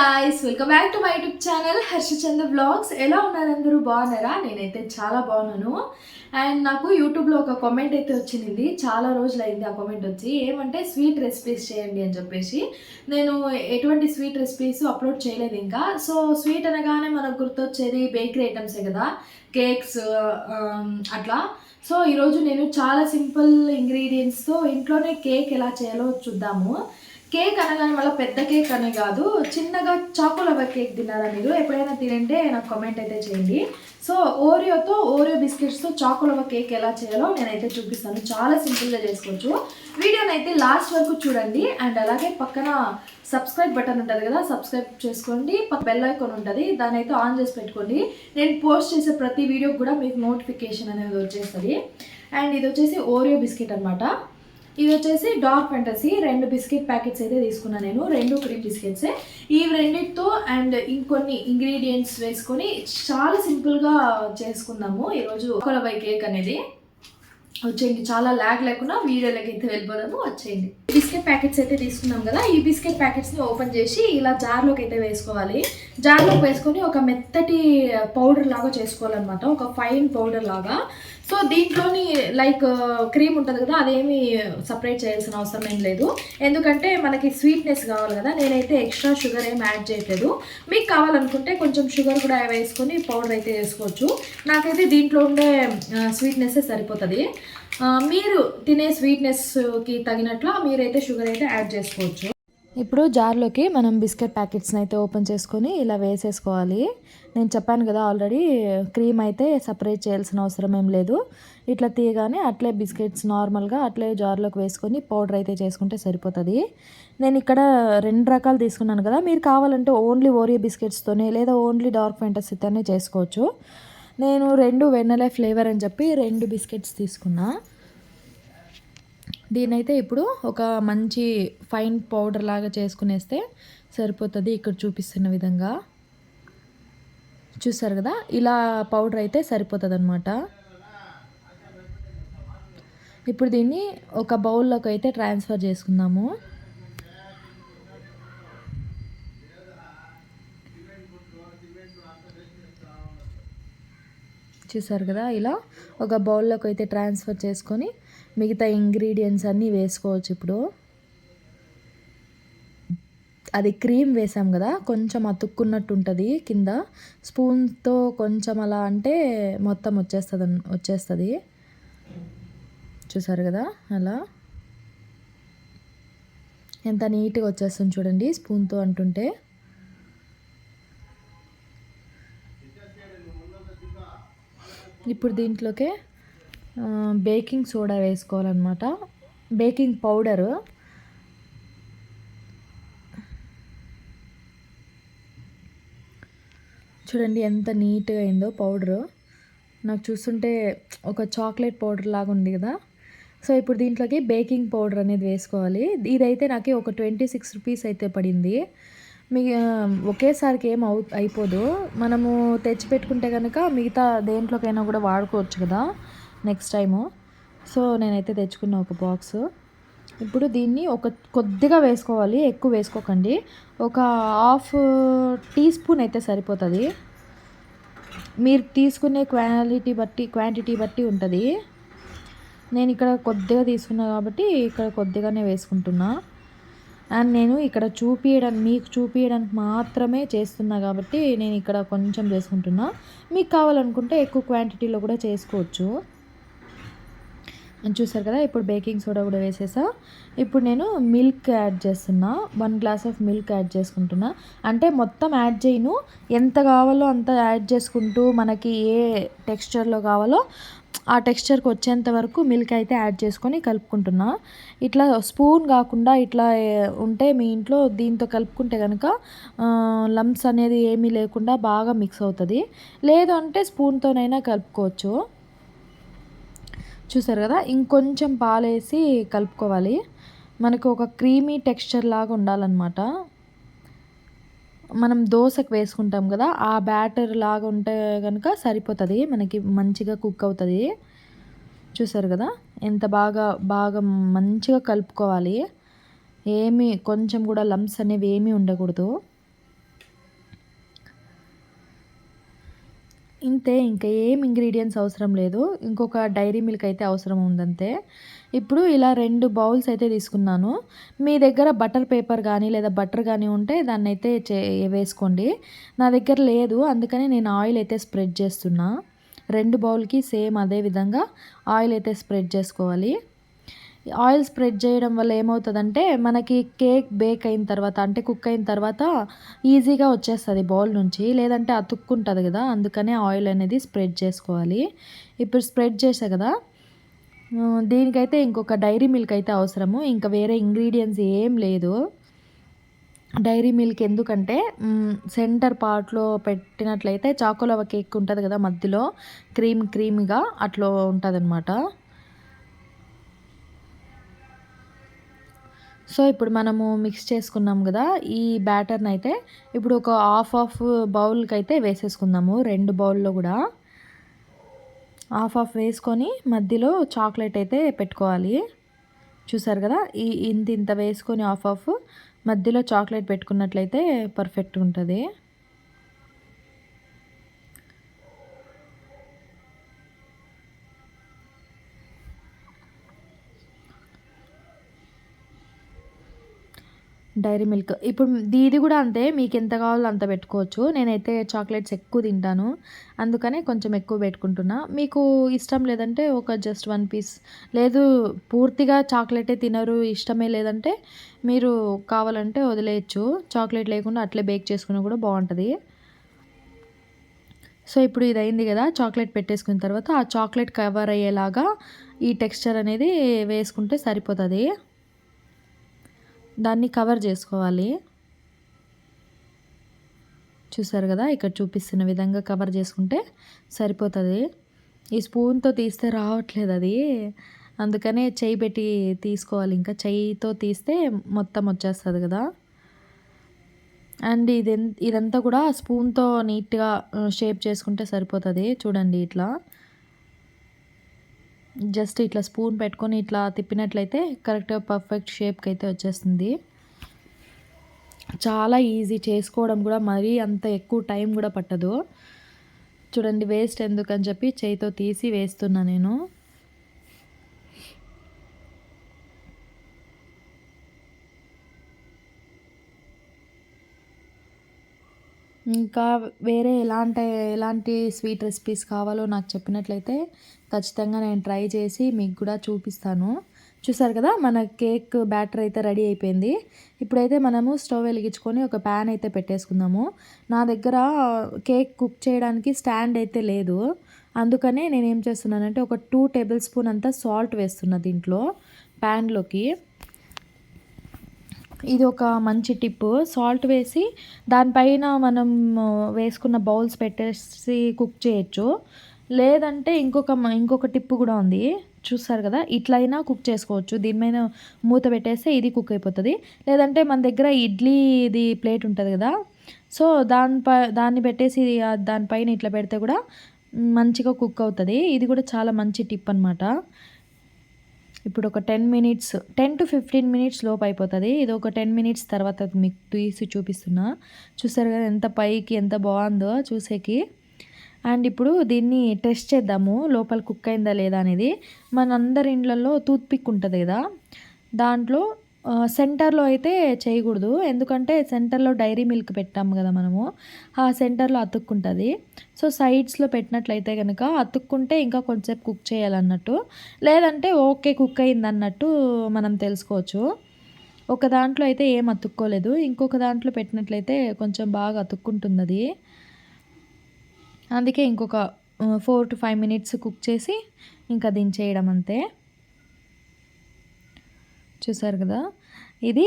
Guys, welcome back to my YouTube channel Harshachandra vlogs. ఎలా ఉన్నారు అందరూ? బాగున్నారా? నేనైతే చాలా బాగున్నాను. అండ్ నాకు యూట్యూబ్లో ఒక కామెంట్ అయితే వచ్చింది. చాలా రోజులు అయింది ఆ కామెంట్ వచ్చి. ఏమంటే స్వీట్ రెసిపీస్ చేయండి అని చెప్పేసి. నేను ఎటువంటి స్వీట్ రెసిపీస్ అప్లోడ్ చేయలేదు ఇంకా. సో స్వీట్ అనగానే మనకు గుర్తొచ్చేది బేకరీ ఐటమ్సే కదా, కేక్స్ అట్లా. సో ఈరోజు నేను చాలా సింపుల్ ఇంగ్రీడియంట్స్తో ఇంట్లోనే కేక్ ఎలా చేయాలో చూద్దాము. కేక్ అనగానే మళ్ళీ పెద్ద కేక్ అనే కాదు, చిన్నగా చాకోలవ కేక్ తిన్నారా మీరు? ఎప్పుడైనా తినంటే నాకు కామెంట్ అయితే చేయండి. సో ఓరియో బిస్కెట్స్తో చాకోలవ కేక్ ఎలా చేయాలో నేనైతే చూపిస్తాను. చాలా సింపుల్గా చేసుకోవచ్చు. వీడియోని అయితే లాస్ట్ వరకు చూడండి. అండ్ అలాగే పక్కన సబ్స్క్రైబ్ బటన్ ఉంటుంది కదా, సబ్స్క్రైబ్ చేసుకోండి. బెల్ ఐకాన్ ఉంటుంది, దాన్ని అయితే ఆన్ చేసి పెట్టుకోండి. నేను పోస్ట్ చేసే ప్రతి వీడియోకి కూడా మీకు నోటిఫికేషన్ అనేది వచ్చేస్తుంది. అండ్ ఇది వచ్చేసి ఓరియో బిస్కెట్ అనమాట. ఇది వచ్చేసి డార్క్ ఫ్యాంటసీ 2 బిస్కెట్ ప్యాకెట్స్ అయితే తీసుకున్నాను నేను. 2 క్రీమ్ బిస్కెట్సే. ఈ రెండింటితో అండ్ ఇంకొన్ని ఇంగ్రీడియంట్స్ వేసుకొని చాలా సింపుల్గా చేసుకుందాము ఈరోజు కొలబై కేక్ అనేది. వచ్చేయండి, చాలా ల్యాగ్ లేకుండా వీడియోలోకి అయితే వెళ్ళిపోదాము. వచ్చేయండి. బిస్కెట్ ప్యాకెట్స్ అయితే తీసుకున్నాం కదా, ఈ బిస్కెట్ ప్యాకెట్స్ని ఓపెన్ చేసి ఇలా జార్లోకి అయితే వేసుకోవాలి. జార్లోకి వేసుకొని ఒక మెత్తటి పౌడర్ లాగా చేసుకోవాలన్నమాట, ఒక ఫైన్ పౌడర్ లాగా. సో దీంట్లోని లైక్ క్రీమ్ ఉంటుంది కదా, అదేమి సపరేట్ చేయాల్సిన అవసరం ఏం లేదు. ఎందుకంటే మనకి స్వీట్నెస్ కావాలి కదా. నేనైతే ఎక్స్ట్రా షుగర్ ఏం యాడ్ చేయట్లేదు. మీకు కావాలనుకుంటే కొంచెం షుగర్ కూడా వేసుకొని పౌడర్ అయితే వేసుకోవచ్చు. నాకైతే దీంట్లో ఉండే స్వీట్నెస్సే సరిపోతుంది. మీరు తినే స్వీట్నెస్కి తగినట్లు మీరైతే షుగర్ అయితే యాడ్ చేసుకోవచ్చు. ఇప్పుడు జార్లోకి మనం బిస్కెట్ ప్యాకెట్స్ని అయితే ఓపెన్ చేసుకొని ఇలా వేసేసుకోవాలి. నేను చెప్పాను కదా ఆల్రెడీ, క్రీమ్ అయితే సపరేట్ చేయాల్సిన అవసరం ఏం లేదు. ఇట్లా తీయగానే అట్లే బిస్కెట్స్ నార్మల్గా అట్లే జార్లోకి వేసుకొని పౌడర్ అయితే చేసుకుంటే సరిపోతుంది. నేను ఇక్కడ 2 రకాలు తీసుకున్నాను కదా, మీరు కావాలంటే ఓన్లీ ఓరియో బిస్కెట్స్తోనే లేదా ఓన్లీ డార్క్ ఫ్యాంటసీతోనే చేసుకోవచ్చు. నేను 2 వెన్నెలా ఫ్లేవర్ అని చెప్పి 2 బిస్కెట్స్ తీసుకున్నా. దీనైతే ఇప్పుడు ఒక మంచి ఫైన్ పౌడర్ లాగా చేసుకునేస్తే సరిపోతుంది. ఇక్కడ చూపిస్తున్న విధంగా చూసారు కదా, ఇలా పౌడర్ అయితే సరిపోతుంది అనమాట. ఇప్పుడు దీన్ని ఒక బౌల్లోకి అయితే ట్రాన్స్ఫర్ చేసుకుందాము. చూసారు కదా, ఇలా ఒక బౌల్లోకి అయితే ట్రాన్స్ఫర్ చేసుకొని మిగతా ఇంగ్రీడియంట్స్ అన్నీ వేసుకోవచ్చు. ఇప్పుడు అది క్రీమ్ వేసాం కదా, కొంచెం అతుక్కున్నట్టు ఉంటుంది కింద. స్పూన్తో కొంచెం అలా అంటే మొత్తం వచ్చేస్తుంది. చూసారు కదా, అలా ఎంత నీట్గా వచ్చేస్తుంది చూడండి స్పూన్తో అంటుంటే. ఇప్పుడు దీంట్లోకే బేకింగ్ సోడా వేసుకోవాలన్నమాట, బేకింగ్ పౌడరు. చూడండి ఎంత నీట్గా అయిందో పౌడరు. నాకు చూస్తుంటే ఒక చాక్లెట్ పౌడర్ లాగా ఉంది కదా. సో ఇప్పుడు దీంట్లోకి బేకింగ్ పౌడర్ అనేది వేసుకోవాలి. ఇదైతే నాకు ఒక 26 రూపీస్ అయితే పడింది. మీ ఒకేసారికి ఏం అయిపోదు. మనము తెచ్చిపెట్టుకుంటే కనుక మిగతా దేంట్లోకైనా కూడా వాడుకోవచ్చు కదా నెక్స్ట్ టైము. సో నేనైతే తెచ్చుకున్న ఒక బాక్స్. ఇప్పుడు దీన్ని కొద్దిగా వేసుకోవాలి, ఎక్కువ వేసుకోకండి. ఒక హాఫ్ టీ స్పూన్ అయితే సరిపోతుంది. మీరు తీసుకునే క్వాంటిటీ బట్టి ఉంటుంది. నేను ఇక్కడ కొద్దిగా తీసుకున్నా కాబట్టి ఇక్కడ కొద్దిగానే వేసుకుంటున్నా. అండ్ నేను ఇక్కడ మీకు చూపించడానికి మాత్రమే చేస్తున్నా కాబట్టి నేను ఇక్కడ కొంచెం చేసుకుంటున్నా. మీకు కావాలనుకుంటే ఎక్కువ క్వాంటిటీలో కూడా చేసుకోవచ్చు. చూసారు కదా, ఇప్పుడు బేకింగ్ సోడా కూడా వేసేసా. ఇప్పుడు నేను మిల్క్ యాడ్ చేస్తున్నా, 1 గ్లాస్ ఆఫ్ మిల్క్ యాడ్ చేసుకుంటున్నా. అంటే మొత్తం యాడ్ చేయను, ఎంత కావాలో అంత యాడ్ చేసుకుంటూ మనకి ఏ టెక్స్చర్లో కావాలో ఆ టెక్స్చర్కి వచ్చేంత వరకు మిల్క్ అయితే యాడ్ చేసుకొని కలుపుకుంటున్నా. ఇట్లా స్పూన్ కాకుండా ఇట్లా ఉంటే మీ ఇంట్లో దీంతో కలుపుకుంటే కనుక లంప్స్ అనేది ఏమీ లేకుండా బాగా మిక్స్ అవుతుంది. లేదు అంటే స్పూన్తోనైనా కలుపుకోవచ్చు. చూసారు కదా, ఇంకొంచెం పాలేసి కలుపుకోవాలి. మనకు ఒక క్రీమీ టెక్స్చర్ లాగా ఉండాలన్నమాట. మనం దోశకు వేసుకుంటాం కదా, ఆ బ్యాటర్ లాగా ఉంటే కనుక సరిపోతుంది, మనకి మంచిగా కుక్ అవుతుంది. చూసారు కదా, ఎంత బాగా మంచిగా కలుపుకోవాలి. కొంచెం కూడా లంప్స్ అనేవి ఏమీ ఉండకూడదు. ఇంతే, ఇంకా ఏం ఇంగ్రీడియంట్స్ అవసరం లేదు. ఇంకొక డైరీ మిల్క్ అయితే అవసరం ఉందంతే. ఇప్పుడు ఇలా 2 బౌల్స్ అయితే తీసుకున్నాను. మీ దగ్గర బటర్ పేపర్ గానీ, లేదా బటర్ గానీ ఉంటే దాన్నైతే వేసుకోండి. నా దగ్గర లేదు. అందుకని నేను ఆయిల్ అయితే స్ప్రెడ్ చేస్తున్నా. 2 బౌల్‌కి సేమ్ అదే విధంగా ఆయిల్ అయితే స్ప్రెడ్ చేసుకోవాలి. ఆయిల్ స్ప్రెడ్ చేయడం వల్ల ఏమవుతదంటే, మనకి కేక్ బేక్ అయిన తర్వాత అంటే కుక్ అయిన తర్వాత ఈజీగా వచ్చేస్తది బౌల్ నుంచి. లేదంటే అతుక్కుంటది గదా! అందుకనే ఆయిల్ అనేది స్ప్రెడ్ చేసుకోవాలి. ఇప్పుడు స్ప్రెడ్ చేశా గదా! దీనికైతే ఇంకొక డైరీ మిల్క్ అయితే అవసరము. ఇంకా వేరే ఇంగ్రీడియెంట్స్ ఏం లేదు. డైరీ మిల్క్ ఎందుకంటే సెంటర్ పార్ట్‌లో పెట్టినట్లయితే చాకోలవ కేక్ ఉంటది గదా! మధ్యలో క్రీమీగా అట్లా ఉంటదనమాట. సో, ఇప్పుడు మనము మిక్స్ చేసుకున్నాం గదా! ఈ బ్యాటర్‌నయితే ఇప్పుడు ఒక హాఫ్ బౌల్‌కైతే వేసేసుకుందాము. 2 బౌల్‌లో గూడా హాఫ్ వేసుకొని మధ్యలో చాక్లెట్ అయితే పెట్టుకోవాలి. చూసారు గదా! ఇంతింత వేసుకొని హాఫ్ మధ్యలో చాక్లెట్ పెట్టుకున్నట్లయితే పర్ఫెక్ట్‌గుంటది. Dairy milk. ఇప్పుడు ఇది గూడా అంతే. మీకెంత కావాలో అంత పెట్టుకోవచ్చు. నేనైతే చాక్లెట్స్ ఎక్కువ తింటాను. అందుకనే కొంచెం ఎక్కువ పెట్టుకుంటున్నా. మీకు ఇష్టం లేదంటే ఒక జస్ట్ 1 పీస్, లేదు పూర్తిగా చాక్లెటే తినరు, ఇష్టమే లేదంటే మీరు కావాలంటే వదిలేయచ్చు. చాక్లెట్ లేకుండా అట్లే బేక్ చేసుకున్నా కూడా బావుంటది. సో, ఇప్పుడు ఇది అయింది గదా! చాక్లెట్ పెట్టేసుకున్న తర్వాత ఆ చాక్లెట్ కవర్ అయ్యేలాగా ఈ టెక్స్చర్ అనేది వేసుకుంటే సరిపోతది. దాన్ని కవర్ జేసుకోవాలి. చూసారు గదా! ఇక్కడ చూపిస్తున్న విధంగా కవర్ చేసుకుంటే సరిపోతది. ఈ స్పూన్‌తో తీస్తే రావట్లేదది. అందుకనే చెయ్యి పెట్టి తీసుకోవాలి. ఇంకా చెయ్యితో తీస్తే మొత్తం వచ్చేస్తది గదా! అండ్ ఇదంతా కూడా స్పూన్‌తో నీట్‌గా షేప్ చేసుకుంటే సరిపోతది. చూడండి ఇట్లా. జస్ట్ ఇట్లా స్పూన్ పెట్టుకొని ఇట్లా తిప్పినట్లయితే కరెక్ట్‌గా పర్ఫెక్ట్ షేప్‌కైతే వచ్చేస్తుంది. చాలా ఈజీ చేసుకోవడం గూడా, మరీ అంత ఎక్కువ టైం గూడా పట్టదు. చూడండి, వేస్ట్ ఎందుకని చెప్పి చేయితో తీసి వేస్తున్నా నేను. ఇంకా వేరే ఎలాంటి స్వీట్ రెసిపీస్ కావాలో నాకు చెప్పినట్లయితే ఖచ్చితంగా నేను ట్రై చేసి మీకు కూడా చూపిస్తాను. చూసారు కదా, మన కేక్ బ్యాటర్ అయితే రెడీ అయిపోయింది. ఇప్పుడైతే మనము స్టవ్ వెలిగించుకొని ఒక ప్యాన్ అయితే పెట్టేసుకుందాము. నా దగ్గర కేక్ కుక్ చేయడానికి స్టాండ్ అయితే లేదు. అందుకనే నేనేం చేస్తున్నానంటే ఒక 2 టేబుల్ స్పూన్ అంతా సాల్ట్ వేస్తున్నా దీంట్లో ప్యాన్లోకి. ఇది ఒక మంచి టిప్పు. సాల్ట్ వేసి దానిపైన మనం వేసుకున్న బౌల్స్ పెట్టేసి కుక్ చేయొచ్చు. లేదంటే ఇంకొక టిప్పు కూడా ఉంది. చూస్తారు కదా, ఇట్లయినా కుక్ చేసుకోవచ్చు. దీని మీద మూత పెట్టేస్తే ఇది కుక్ అయిపోతది. లేదంటే మన దగ్గర ఇడ్లీది ప్లేట్ ఉంటది కదా, సో దాన్ని పెట్టేసి దానిపైన ఇట్లా పెడితే కూడా మంచిగా కుక్ అవుతది. ఇది కూడా చాలా మంచి టిప్ అనమాట. ఇప్పుడు ఒక 10-15 మినిట్స్ లోపు అయిపోతది. ఇది ఒక 10 మినిట్స్ తర్వాత మీకు తీసి చూపిస్తున్నా. చూసారు కదా ఎంత పైకి ఎంత బాగుందో చూసేకి. అండ్ ఇప్పుడు దీన్ని టెస్ట్ చేద్దాము లోపల కుక్ అయిందా లేదా అనేది. మనందరి ఇండ్లలో టూత్ పిక్ ఉంటది కదా, దాంట్లో సెంటర్‌లో అయితే చేయకూడదు. ఎందుకంటే సెంటర్‌లో డైరీ మిల్క్ పెట్టాము కదా మనము, ఆ సెంటర్‌లో అతుక్కుంటది. సో, సైడ్స్‌లో పెట్టినట్లయితే గనక అతుక్కుంటే ఇంకా కొంచెంసేపు కుక్ చేయాలన్నట్టు. లేదంటే ఓకే కుక్ అయిందన్నట్టు మనం తెలుసుకోవచ్చు. ఒక దాంట్లో అయితే ఏం అతుక్కోలేదు. ఇంకొక దాంట్లో పెట్టినట్లయితే కొంచెం బాగా అతుక్కుంటుందది. అందుకే ఇంకొక 4-5 మినిట్స్ కుక్ చేసి ఇంకా దించేయడం అంతే. చూసారు కదా, ఇది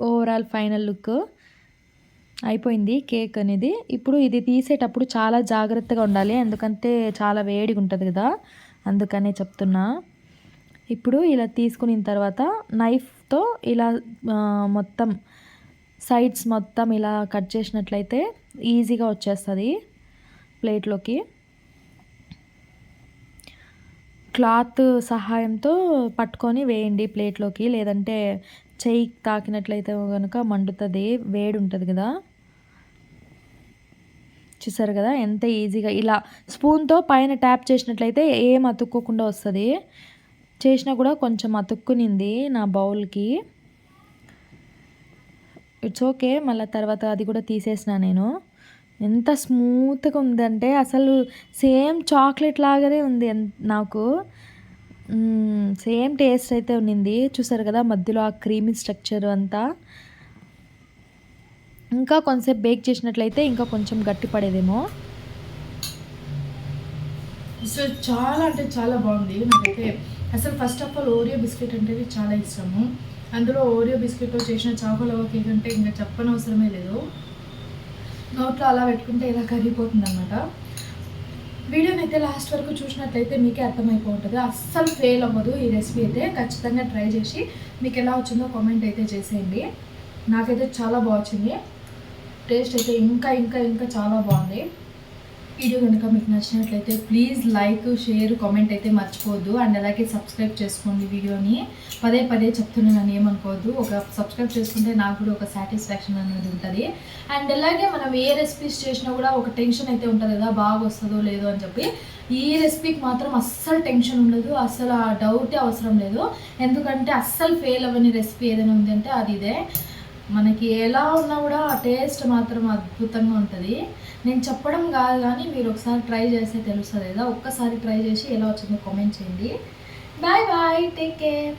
ఓవరాల్ ఫైనల్ లుక్ అయిపోయింది కేక్ అనేది. ఇప్పుడు ఇది తీసేటప్పుడు చాలా జాగ్రత్తగా ఉండాలి. ఎందుకంటే చాలా వేడిగా ఉంటుంది కదా, అందుకనే చెప్తున్నా. ఇప్పుడు ఇలా తీసుకున్న తర్వాత నైఫ్తో ఇలా మొత్తం సైడ్స్ మొత్తం ఇలా కట్ చేసినట్లయితే ఈజీగా వచ్చేస్తుంది ప్లేట్లోకి. క్లాత్ సహాయంతో పట్టుకొని వేయండి ప్లేట్లోకి. లేదంటే చెయ్యి తాకినట్లయితే కనుక మండుతుంది, వేడి ఉంటుంది కదా. చూసారు కదా ఎంత ఈజీగా ఇలా స్పూన్తో పైన ట్యాప్ చేసినట్లయితే ఏం అతుక్కోకుండా వస్తుంది. చేసినా కూడా కొంచెం అతుక్కునింది నా బౌల్కి. ఇట్స్ ఓకే, మళ్ళీ తర్వాత అది కూడా తీసేసిన నేను. ఎంత స్మూత్గా ఉందంటే అసలు సేమ్ చాక్లెట్ లాగానే ఉంది నాకు. సేమ్ టేస్ట్ అయితే ఉన్నింది. చూసారు కదా మధ్యలో ఆ క్రీమీ స్ట్రక్చర్ అంతా. ఇంకా కొంచెంసేపు బేక్ చేసినట్లయితే ఇంకా కొంచెం గట్టి పడేదేమో. సో చాలా అంటే చాలా బాగుంది నాకైతే. అసలు first of all Oreo biscuit అంటే చాలా ఇష్టము. అందులో ఓరియో బిస్కెట్తో చేసిన చాకోలవా కేక్ అంటే ఇంకా చెప్పనవసరమే లేదు. నోట్లో అలా పెట్టుకుంటే ఇలా కరిగిపోతుంది అనమాట. వీడియోని అయితే లాస్ట్ వరకు చూసినట్లయితే మీకే అర్థమైపోతుంది. అస్సలు ఫెయిల్ అవ్వదు ఈ రెసిపీ అయితే. ఖచ్చితంగా ట్రై చేసి మీకు ఎలా వచ్చిందో కామెంట్ అయితే చేసేయండి. నాకైతే చాలా బాగా వచ్చింది. టేస్ట్ అయితే ఇంకా ఇంకా ఇంకా చాలా బాగుంది. వీడియో కనుక మీకు నచ్చినట్లయితే ప్లీజ్ లైక్, షేర్, కామెంట్ అయితే మర్చిపోవద్దు. అండ్ అలాగే సబ్స్క్రైబ్ చేసుకోండి. వీడియోని పదే పదే చెప్తున్నాను, ఏమనుకోవద్దు. ఒక సబ్స్క్రైబ్ చేసుకుంటే నాకు కూడా ఒక సాటిస్ఫాక్షన్ అనేది ఉంటుంది. అండ్ అలాగే మనం ఏ రెసిపీస్ చేసినా కూడా ఒక టెన్షన్ అయితే ఉంటుంది కదా, బాగా వస్తుందో లేదో అని చెప్పి. ఈ రెసిపీకి మాత్రం అస్సలు టెన్షన్ ఉండదు, అస్సలు ఆ డౌటే అవసరం లేదు. ఎందుకంటే అస్సలు ఫెయిల్ అవ్వని రెసిపీ ఏదైనా ఉంది అంటే అది ఇదే. మనకి ఎలా ఉన్నా కూడా ఆ టేస్ట్ మాత్రం అద్భుతంగా ఉంటుంది. నేను చెప్పడం కాదు కానీ మీరు ఒకసారి ట్రై చేస్తే తెలుస్తుంది కదా. ఒక్కసారి ట్రై చేసి ఎలా వచ్చిందో కామెంట్ చేయండి. Bye bye, take care.